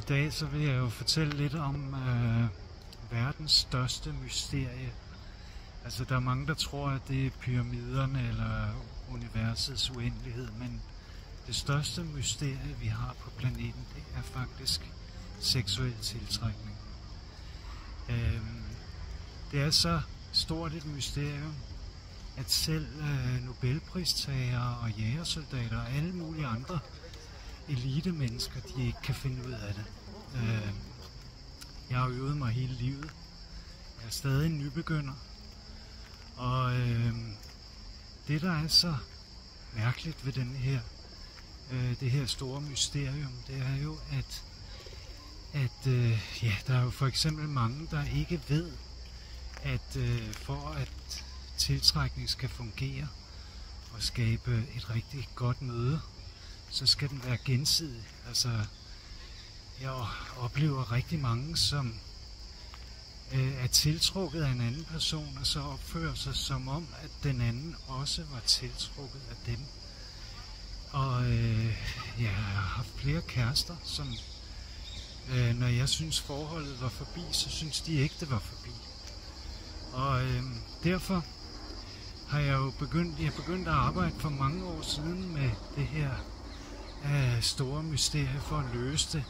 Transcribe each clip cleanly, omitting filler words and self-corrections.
dag så vil jeg jo fortælle lidt om verdens største mysterie. Altså der er mange, der tror, at det er pyramiderne eller universets uendelighed, men det største mysterie, vi har på planeten, det er faktisk seksuel tiltrækning. Det er så stort et mysterium, at selv Nobelpristagere og jægersoldater og alle mulige andre elite mennesker, de ikke kan finde ud af det. Jeg har øvet mig hele livet. Jeg er stadig en nybegynder. Og det, der er så mærkeligt ved det her store mysterium, det er jo, at der er jo for eksempel mange, der ikke ved, at for at tiltrækning skal fungere og skabe et rigtig godt møde, så skal den være gensidig. Altså, jeg oplever rigtig mange, som er tiltrukket af en anden person, og så opfører sig som om, at den anden også var tiltrukket af dem. Og jeg har haft flere kærester, som når jeg synes forholdet var forbi, så synes de ikke, det var forbi. Og derfor har jeg jo begyndt at arbejde for mange år siden med det her store mysterie for at løse det.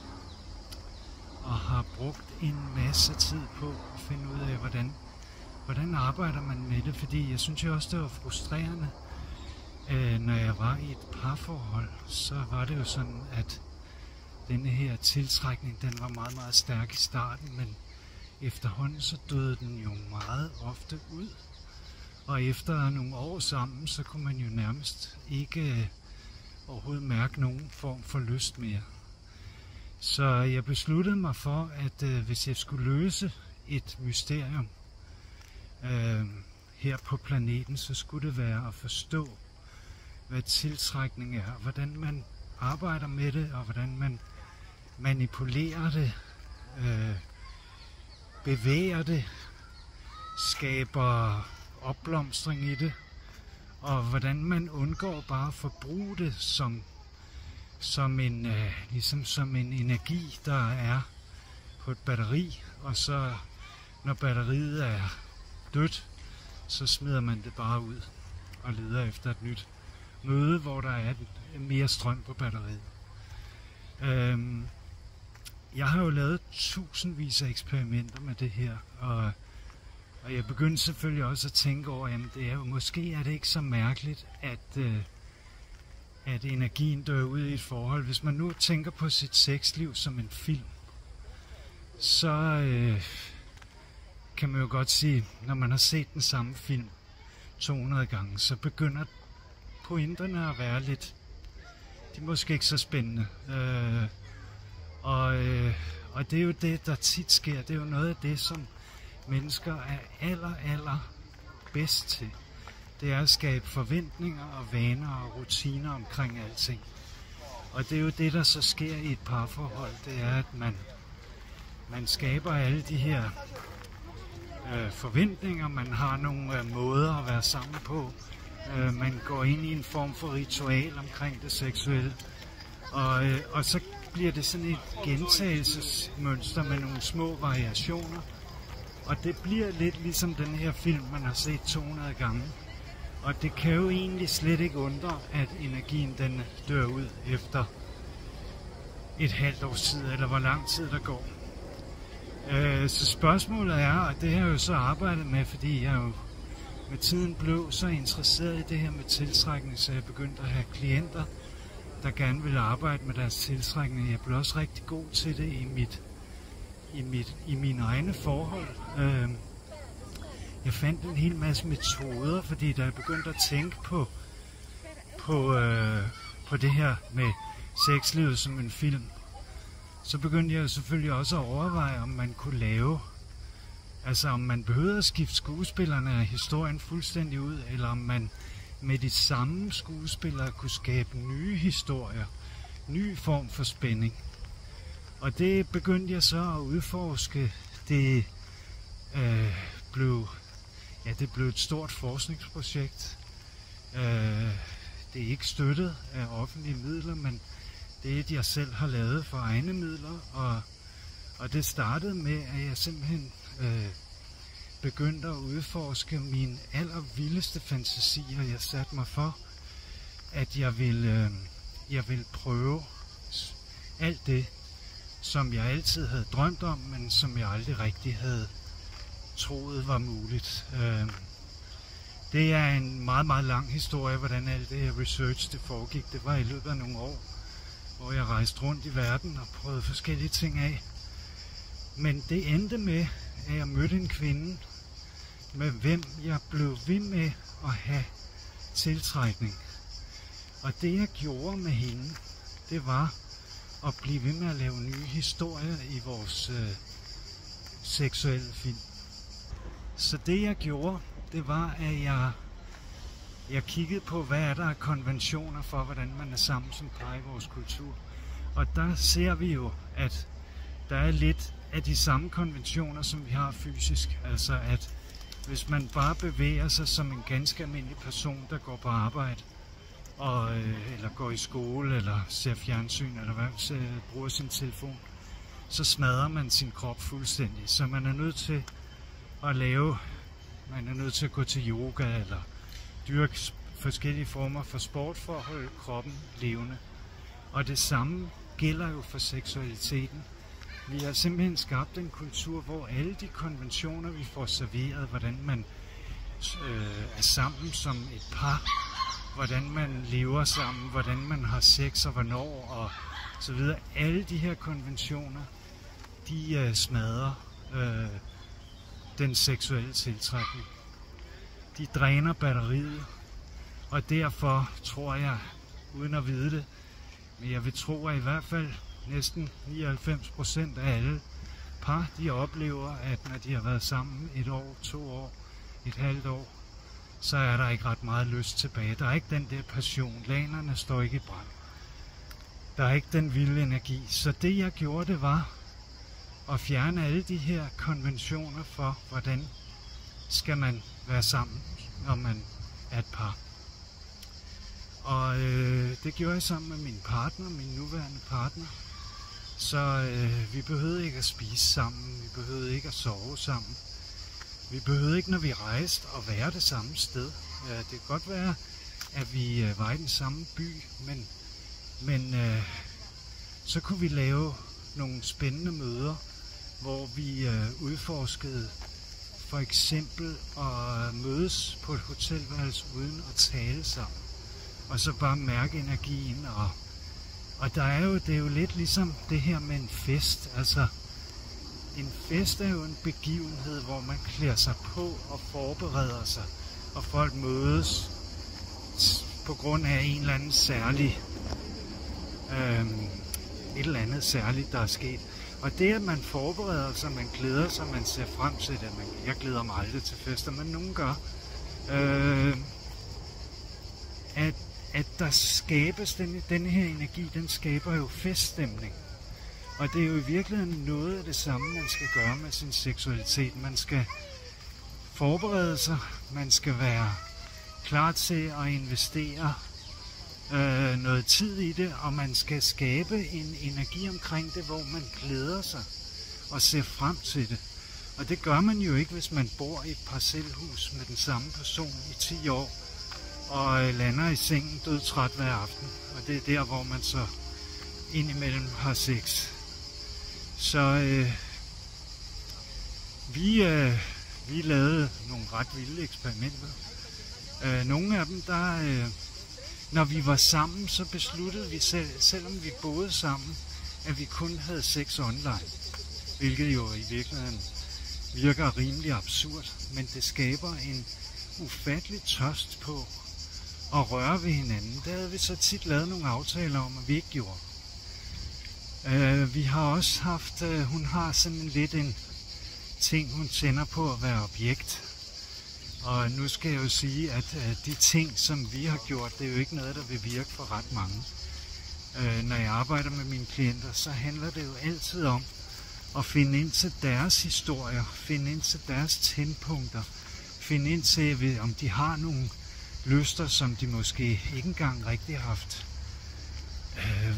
Og har brugt en masse tid på at finde ud af, hvordan arbejder man med det. Fordi jeg synes jo også, det var frustrerende. Når jeg var i et parforhold, så var det jo sådan, at denne her tiltrækning, den var meget, meget stærk i starten, men efterhånden så døde den jo meget ofte ud. Og efter nogle år sammen, så kunne man jo nærmest ikke overhovedet mærke nogen form for lyst mere. Så jeg besluttede mig for, at hvis jeg skulle løse et mysterium her på planeten, så skulle det være at forstå, hvad tiltrækning er, hvordan man arbejder med det, og hvordan man manipulerer det, bevæger det, skaber opblomstring i det, og hvordan man undgår bare at forbruge det som en energi, der er på et batteri, og så når batteriet er dødt, så smider man det bare ud og leder efter et nyt møde, hvor der er mere strøm på batteriet. Jeg har jo lavet tusindvis af eksperimenter med det her, og jeg begyndte selvfølgelig også at tænke over, jamen måske er det ikke så mærkeligt, at energien dør ud i et forhold. Hvis man nu tænker på sit sexliv som en film, så kan man jo godt sige, når man har set den samme film 200 gange, så begynder pointerne at være lidt, de er måske ikke så spændende. Og det er jo det, der tit sker. Det er jo noget af det, som mennesker er aller bedst til. Det er at skabe forventninger og vaner og rutiner omkring alting. Og det er jo det, der så sker i et parforhold. Det er, at man skaber alle de her forventninger. Man har nogle måder at være sammen på. Man går ind i en form for ritual omkring det seksuelle. Og så bliver det sådan et gentagelsesmønster med nogle små variationer. Og det bliver lidt ligesom den her film, man har set 200 gange. Og det kan jo egentlig slet ikke undre, at energien den dør ud efter et halvt års tid, eller hvor lang tid der går. Så spørgsmålet er, og det har jeg jo så arbejdet med, fordi jeg jo med tiden blev så interesseret i det her med tiltrækning, så jeg begyndte at have klienter, der gerne ville arbejde med deres tiltrækning. Jeg blev også rigtig god til det i mine egne forhold. Jeg fandt en hel masse metoder, fordi da jeg begyndte at tænke på det her med sexlivet som en film, så begyndte jeg selvfølgelig også at overveje, om man kunne lave, altså om man behøvede at skifte skuespillerne af historien fuldstændig ud, eller om man med de samme skuespillere kunne skabe nye historier, ny form for spænding. Og det begyndte jeg så at udforske. Det blev et stort forskningsprojekt. Det er ikke støttet af offentlige midler, men Det er et, jeg selv har lavet for egne midler, og det startede med, at jeg simpelthen begyndte at udforske mine allervildeste fantasier. Jeg satte mig for, at jeg ville prøve alt det, som jeg altid havde drømt om, men som jeg aldrig rigtig havde troet var muligt. Det er en meget, meget lang historie, hvordan alt det her research det foregik. Det var i løbet af nogle år, hvor jeg rejste rundt i verden og prøvede forskellige ting af. Men det endte med, at jeg mødte en kvinde, med hvem jeg blev ved med at have tiltrækning. Og det jeg gjorde med hende, det var at blive ved med at lave nye historier i vores seksuelle film. Så det jeg gjorde, det var, at jeg kiggede på, hvad er der af konventioner for, hvordan man er sammen som par i vores kultur. Og der ser vi jo, at der er lidt af de samme konventioner, som vi har fysisk. Altså at hvis man bare bevæger sig som en ganske almindelig person, der går på arbejde, eller går i skole, eller ser fjernsyn, eller bruger sin telefon, så smadrer man sin krop fuldstændig. Så man er nødt til at gå til yoga, eller dyrke forskellige former for sport, for at holde kroppen levende. Og det samme gælder jo for seksualiteten. Vi har simpelthen skabt en kultur, hvor alle de konventioner, vi får serveret, hvordan man er sammen som et par, hvordan man lever sammen, hvordan man har sex og hvornår og så videre. Alle de her konventioner, de smadrer den seksuelle tiltrækning. De dræner batteriet, og derfor tror jeg, uden at vide det, men jeg vil tro, at i hvert fald næsten 99% af alle par, de oplever, at når de har været sammen 1 år, 2 år, et halvt år, så er der ikke ret meget lyst tilbage. Der er ikke den der passion. Lanerne står ikke i brand. Der er ikke den vilde energi. Så det jeg gjorde, det var at fjerne alle de her konventioner for, hvordan skal man være sammen, når man er et par. Og det gjorde jeg sammen med min partner, min nuværende partner. Så vi behøvede ikke at spise sammen, vi behøvede ikke at sove sammen. Vi behøvede ikke, når vi rejste, at være det samme sted. Det kan godt være, at vi var i den samme by, men så kunne vi lave nogle spændende møder, hvor vi udforskede for eksempel at mødes på et hotelværelse uden at tale sammen. Og så bare mærke energien. Og det er jo lidt ligesom det her med en fest. Altså, en fest er jo en begivenhed, hvor man klæder sig på og forbereder sig. Og folk mødes på grund af en eller anden særlig, et eller andet særligt, der er sket. Og det, at man forbereder sig, man glæder sig, man ser frem til det. Jeg glæder mig aldrig til fester, men nogen gør. At der skabes denne her energi, den skaber jo feststemning. Og det er jo i virkeligheden noget af det samme, man skal gøre med sin seksualitet. Man skal forberede sig, man skal være klar til at investere noget tid i det, og man skal skabe en energi omkring det, hvor man glæder sig og ser frem til det. Og det gør man jo ikke, hvis man bor i et parcelhus med den samme person i 10 år, og lander i sengen dødtræt hver aften. Og det er der, hvor man så indimellem har sex. Så vi lavede nogle ret vilde eksperimenter. Nogle af dem, når vi var sammen, så besluttede vi selvom vi boede sammen, at vi kun havde sex online. Hvilket jo i virkeligheden virker rimelig absurd, men det skaber en ufattelig tørst på at røre ved hinanden. Der havde vi så tit lavet nogle aftaler om, at vi ikke gjorde. Vi har også haft, hun har sådan lidt en ting, hun tænder på at være objekt. Og nu skal jeg jo sige, at de ting, som vi har gjort, det er jo ikke noget, der vil virke for ret mange. Når jeg arbejder med mine klienter, så handler det jo altid om at finde ind til deres historier, finde ind til deres tændpunkter, finde ind til, om de har nogle lyster, som de måske ikke engang rigtig har haft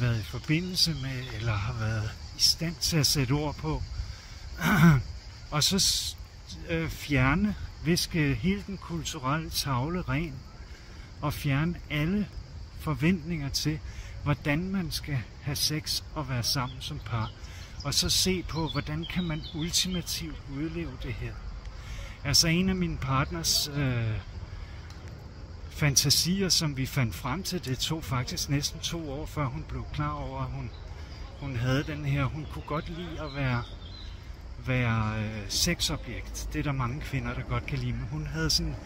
været i forbindelse med, eller har været i stand til at sætte ord på. Og så viske hele den kulturelle tavle ren, og fjerne alle forventninger til, hvordan man skal have sex og være sammen som par. Og så se på, hvordan kan man ultimativt udleve det her. Altså en af mine partners fantasier, som vi fandt frem til, det tog faktisk næsten 2 år, før hun blev klar over, at hun havde den her. Hun kunne godt lide at være sexobjekt. Det er der mange kvinder, der godt kan lide. Men hun havde sådan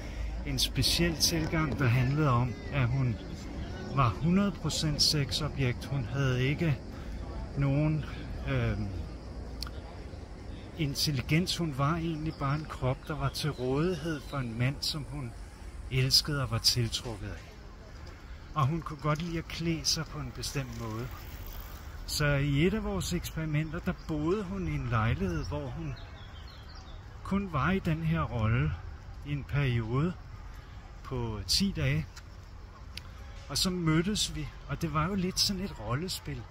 en speciel tilgang, der handlede om, at hun var 100% sexobjekt. Hun havde ikke nogen intelligens. Hun var egentlig bare en krop, der var til rådighed for en mand, som hun elskede og var tiltrukket af. Og hun kunne godt lide at klæde sig på en bestemt måde. Så i et af vores eksperimenter, der boede hun i en lejlighed, hvor hun kun var i den her rolle i en periode på 10 dage. Og så mødtes vi, og det var jo lidt sådan et rollespil.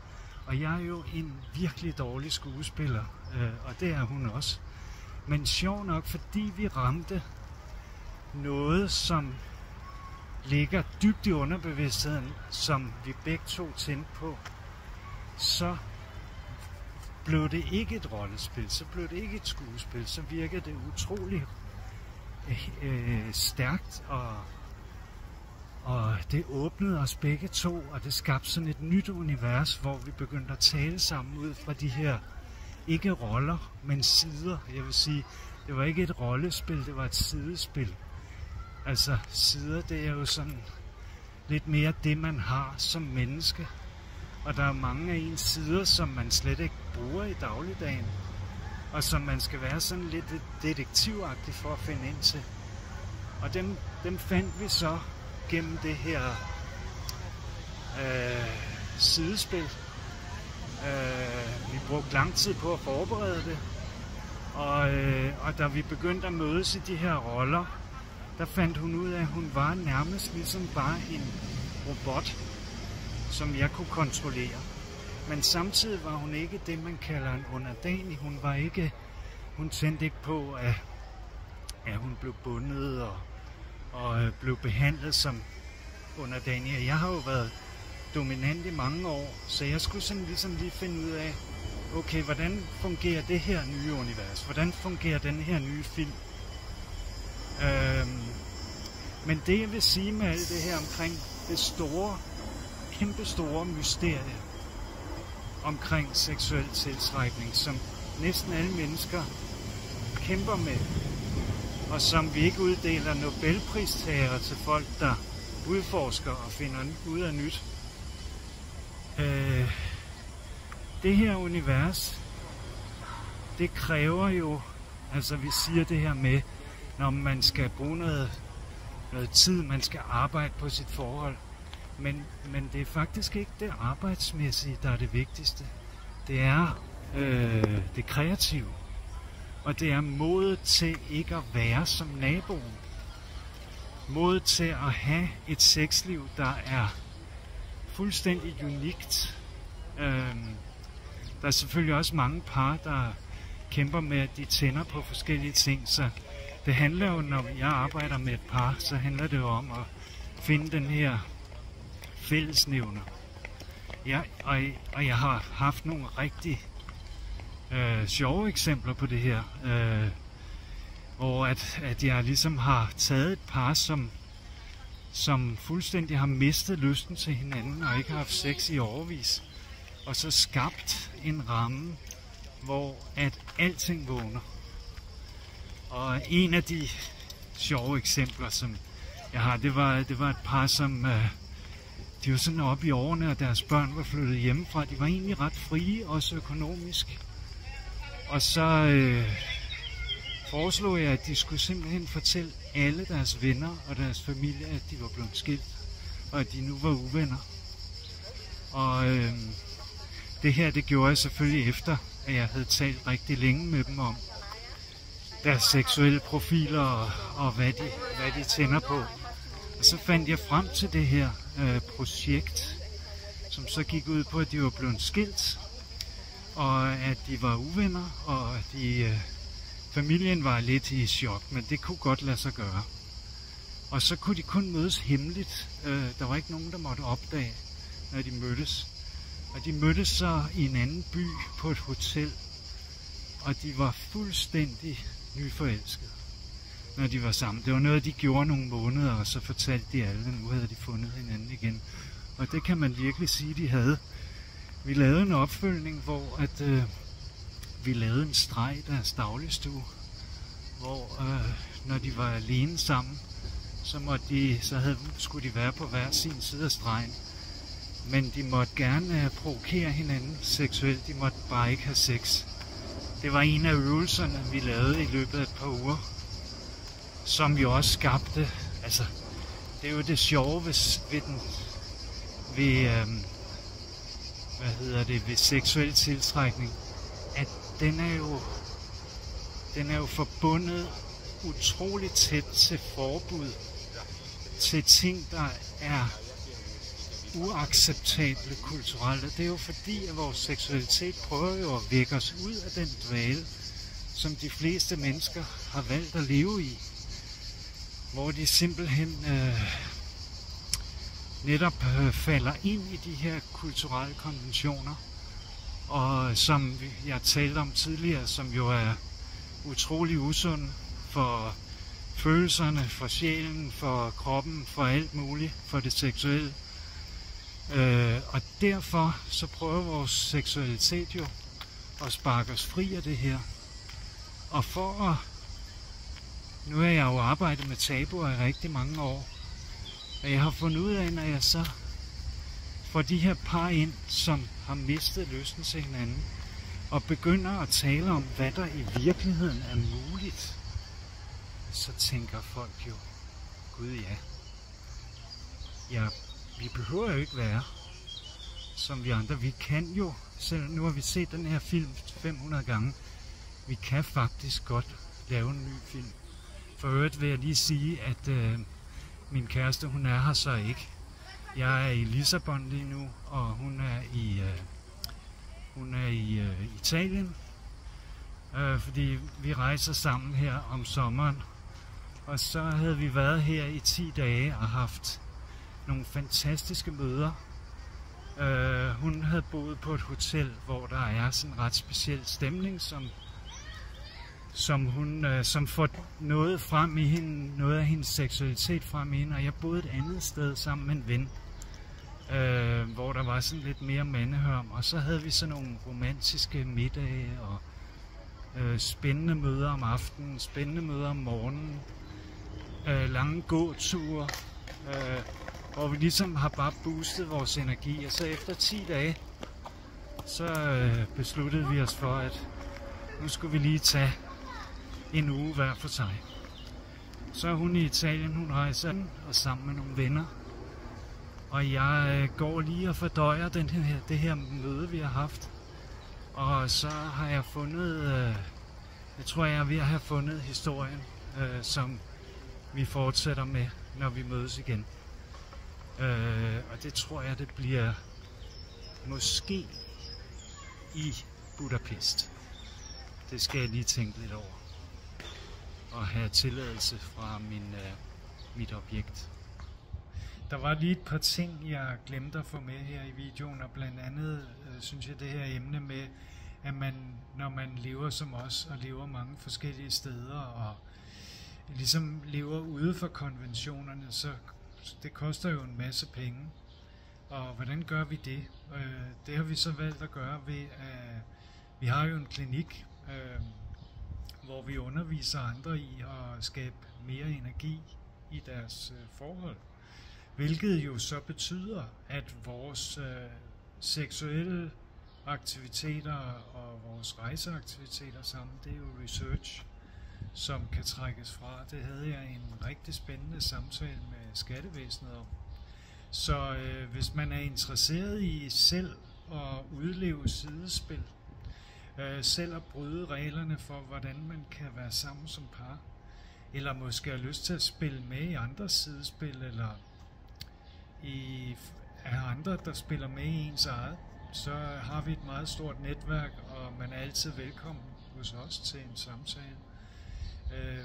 Og jeg er jo en virkelig dårlig skuespiller, og det er hun også. Men sjov nok, fordi vi ramte noget, som ligger dybt i underbevidstheden, som vi begge to tændte på, så blev det ikke et rollespil, så blev det ikke et skuespil, så virkede det utrolig stærkt, og det åbnede os begge to, og det skabte sådan et nyt univers, hvor vi begyndte at tale sammen ud fra de her, ikke roller, men sider. Jeg vil sige, det var ikke et rollespil, det var et sidespil. Altså sider, det er jo sådan lidt mere det, man har som menneske. Og der er mange af ens sider, som man slet ikke bruger i dagligdagen, og som man skal være sådan lidt detektivagtig for at finde ind til. Og dem fandt vi så gennem det her sidespil. Vi brugte lang tid på at forberede det, og da vi begyndte at mødes i de her roller, der fandt hun ud af, at hun var nærmest ligesom bare en robot, som jeg kunne kontrollere. Men samtidig var hun ikke det, man kalder en underdanig. Hun tændte ikke på, at hun blev bundet og blev behandlet som underdanig. Jeg har jo været dominant i mange år, så jeg skulle sådan ligesom lige finde ud af, okay, hvordan fungerer det her nye univers? Hvordan fungerer den her nye film? Men det, jeg vil sige med alt det her omkring det store, kæmpe store mysterie omkring seksuel tiltrækning, som næsten alle mennesker kæmper med, og som vi ikke uddeler Nobelpristager til folk, der udforsker og finder ud af nyt. Det her univers, det kræver jo, altså vi siger det her med, når man skal bruge noget tid, man skal arbejde på sit forhold. Men det er faktisk ikke det arbejdsmæssige, der er det vigtigste. Det er det kreative. Og det er modet til ikke at være som naboen. Modet til at have et sexliv, der er fuldstændig unikt. Der er selvfølgelig også mange par, der kæmper med, at de tænder på forskellige ting. Så det handler jo, når jeg arbejder med et par, så handler det jo om at finde den her fællesnævner. Og jeg har haft nogle rigtig sjove eksempler på det her, hvor at jeg ligesom har taget et par, som fuldstændig har mistet lysten til hinanden og ikke har haft sex i årevis, og så skabt en ramme, hvor at alting vågner. Og en af de sjove eksempler, som jeg har, det var et par, som de var sådan oppe i årene, og deres børn var flyttet hjemmefra. De var egentlig ret frie, også økonomisk. Og så foreslog jeg, at de skulle simpelthen fortælle alle deres venner og deres familie, at de var blevet skilt, og at de nu var uvenner. Og det her, det gjorde jeg selvfølgelig efter, at jeg havde talt rigtig længe med dem om deres seksuelle profiler og hvad de tænder på. Og så fandt jeg frem til det her projekt, som så gik ud på, at de var blevet skilt, og at de var uvenner, og at familien var lidt i chok, men det kunne godt lade sig gøre. Og så kunne de kun mødes hemmeligt. Der var ikke nogen, der måtte opdage, når de mødtes. Og de mødtes så i en anden by på et hotel, og de var fuldstændig nyforelskede, når de var sammen. Det var noget, de gjorde nogle måneder, og så fortalte de alle, at nu havde de fundet hinanden igen. Og det kan man virkelig sige, de havde. Vi lavede en opfølgning, hvor vi lavede en streg i deres dagligstue, hvor når de var alene sammen, skulle de være på hver sin side af stregen. Men de måtte gerne provokere hinanden seksuelt, de måtte bare ikke have sex. Det var en af øvelserne, vi lavede i løbet af et par uger, som jo også skabte, altså, det er jo det sjove ved seksuel tiltrækning, at den er jo forbundet utroligt tæt til forbud, til ting, der er uacceptable kulturelle. Det er jo fordi, at vores seksualitet prøver jo at vække os ud af den dvale, som de fleste mennesker har valgt at leve i. Hvor de simpelthen netop falder ind i de her kulturelle konventioner, og som jeg talte om tidligere, som jo er utrolig usunde for følelserne, for sjælen, for kroppen, for alt muligt, for det seksuelle. Og derfor så prøver vores seksualitet jo at sparke os fri af det her. Og nu har jeg jo arbejdet med tabuer i rigtig mange år, og jeg har fundet ud af, når jeg så får de her par ind, som har mistet lysten til hinanden, og begynder at tale om, hvad der i virkeligheden er muligt, så tænker folk jo, gud ja, vi behøver jo ikke være som vi andre. Vi kan jo, selv nu har vi set den her film 500 gange, vi kan faktisk godt lave en ny film. For øvrigt vil jeg lige sige, at min kæreste, hun er her så ikke. Jeg er i Lissabon lige nu, og hun er i Italien, fordi vi rejser sammen her om sommeren. Og så havde vi været her i 10 dage og haft nogle fantastiske møder. Hun havde boet på et hotel, hvor der er sådan en ret speciel stemning, som får noget frem i hende, noget af hendes seksualitet frem i hende. Og jeg boede et andet sted sammen med en ven, hvor der var sådan lidt mere mandehørm. Og så havde vi sådan nogle romantiske middage og spændende møder om aftenen, spændende møder om morgenen, lange gåture, hvor vi ligesom har bare boostet vores energi. Og så efter 10 dage, så besluttede vi os for, at nu skulle vi lige tage en uge hver for sig. Så er hun i Italien, hun rejser og sammen med nogle venner. Og jeg går lige og fordøjer det her møde, vi har haft. Og så har jeg fundet, jeg tror jeg er ved at have fundet historien, som vi fortsætter med, når vi mødes igen. Og det tror jeg, det bliver måske i Budapest. Det skal jeg lige tænke lidt over. Og have tilladelse fra mit objekt. Der var lige et par ting, jeg glemte at få med her i videoen, og blandt andet synes jeg det her emne med, at når man lever som os, og lever mange forskellige steder, og ligesom lever ude for konventionerne, så det koster jo en masse penge. Og hvordan gør vi det? Det har vi så valgt at gøre ved, at vi har jo en klinik, hvor vi underviser andre i at skabe mere energi i deres forhold. Hvilket jo så betyder, at vores seksuelle aktiviteter og vores rejseaktiviteter sammen, det er jo research, som kan trækkes fra. Det havde jeg en rigtig spændende samtale med skattevæsenet om. Så hvis man er interesseret i selv at udleve sidespil, selv at bryde reglerne for, hvordan man kan være sammen som par, eller måske har lyst til at spille med i andres sidespil, eller er andre, der spiller med i ens eget, så har vi et meget stort netværk, og man er altid velkommen hos os til en samtale,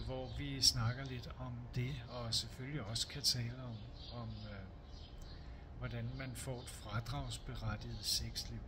hvor vi snakker lidt om det, og selvfølgelig også kan tale om hvordan man får et fradragsberettiget sexliv.